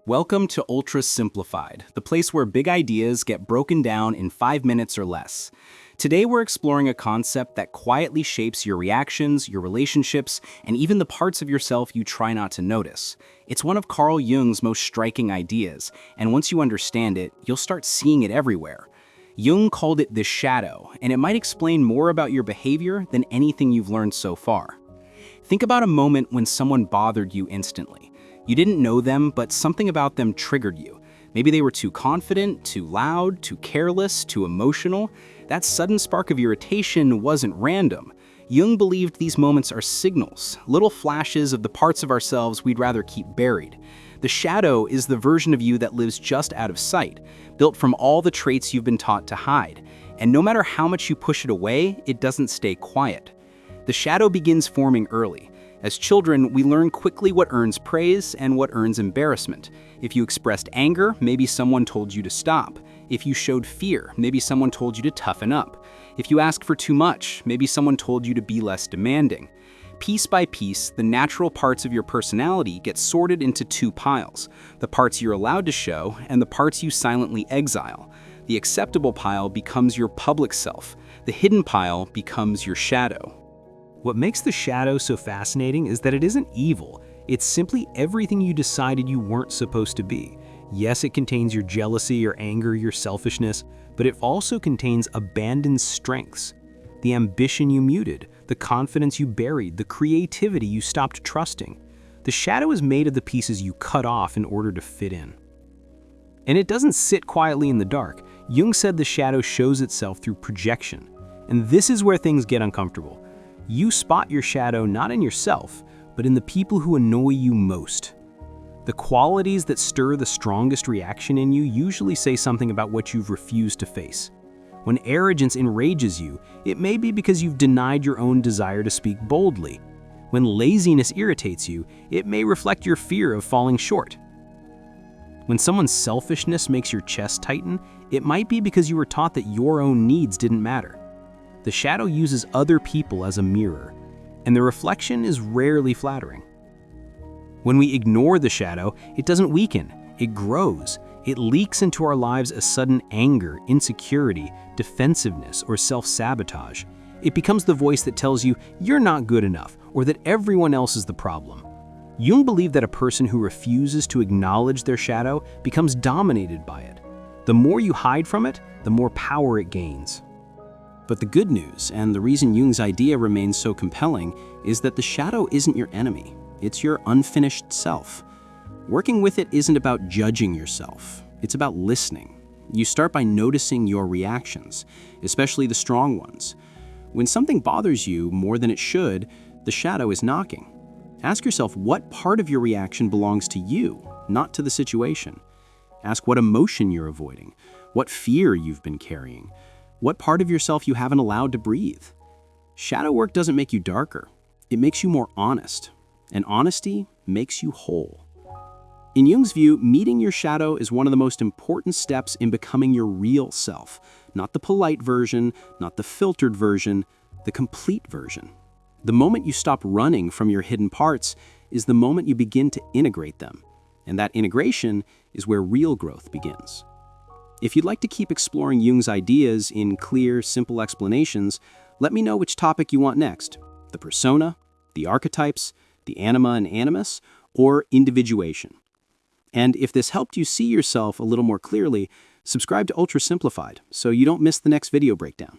Welcome to Ultra Simplified, the place where big ideas get broken down in 5 minutes or less. Today we're exploring a concept that quietly shapes your reactions, your relationships, and even the parts of yourself you try not to notice. It's one of Carl Jung's most striking ideas, and once you understand it, you'll start seeing it everywhere. Jung called it the shadow, and it might explain more about your behavior than anything you've learned so far. Think about a moment when someone bothered you instantly. You didn't know them, but something about them triggered you. Maybe they were too confident, too loud, too careless, too emotional. That sudden spark of irritation wasn't random. Jung believed these moments are signals, little flashes of the parts of ourselves we'd rather keep buried. The shadow is the version of you that lives just out of sight, built from all the traits you've been taught to hide. And no matter how much you push it away, it doesn't stay quiet. The shadow begins forming early. As children, we learn quickly what earns praise and what earns embarrassment. If you expressed anger, maybe someone told you to stop. If you showed fear, maybe someone told you to toughen up. If you asked for too much, maybe someone told you to be less demanding. Piece by piece, the natural parts of your personality get sorted into two piles: the parts you're allowed to show and the parts you silently exile. The acceptable pile becomes your public self. The hidden pile becomes your shadow. What makes the shadow so fascinating is that it isn't evil. It's simply everything you decided you weren't supposed to be. Yes, it contains your jealousy, your anger, your selfishness, but it also contains abandoned strengths. The ambition you muted, the confidence you buried, the creativity you stopped trusting. The shadow is made of the pieces you cut off in order to fit in. And it doesn't sit quietly in the dark. Jung said the shadow shows itself through projection. And this is where things get uncomfortable. You spot your shadow not in yourself, but in the people who annoy you most. The qualities that stir the strongest reaction in you usually say something about what you've refused to face. When arrogance enrages you, it may be because you've denied your own desire to speak boldly. When laziness irritates you, it may reflect your fear of falling short. When someone's selfishness makes your chest tighten, it might be because you were taught that your own needs didn't matter. The shadow uses other people as a mirror, and the reflection is rarely flattering. When we ignore the shadow, it doesn't weaken, it grows. It leaks into our lives as sudden anger, insecurity, defensiveness, or self-sabotage. It becomes the voice that tells you you're not good enough or that everyone else is the problem. Jung believed that a person who refuses to acknowledge their shadow becomes dominated by it. The more you hide from it, the more power it gains. But the good news, and the reason Jung's idea remains so compelling, is that the shadow isn't your enemy. It's your unfinished self. Working with it isn't about judging yourself. It's about listening. You start by noticing your reactions, especially the strong ones. When something bothers you more than it should, the shadow is knocking. Ask yourself what part of your reaction belongs to you, not to the situation. Ask what emotion you're avoiding, what fear you've been carrying, what part of yourself you haven't allowed to breathe. Shadow work doesn't make you darker. It makes you more honest. And honesty makes you whole. In Jung's view, meeting your shadow is one of the most important steps in becoming your real self. Not the polite version, not the filtered version, the complete version. The moment you stop running from your hidden parts is the moment you begin to integrate them. And that integration is where real growth begins. If you'd like to keep exploring Jung's ideas in clear, simple explanations, let me know which topic you want next: the persona, the archetypes, the anima and animus, or individuation. And if this helped you see yourself a little more clearly, subscribe to Ultra Simplified so you don't miss the next video breakdown.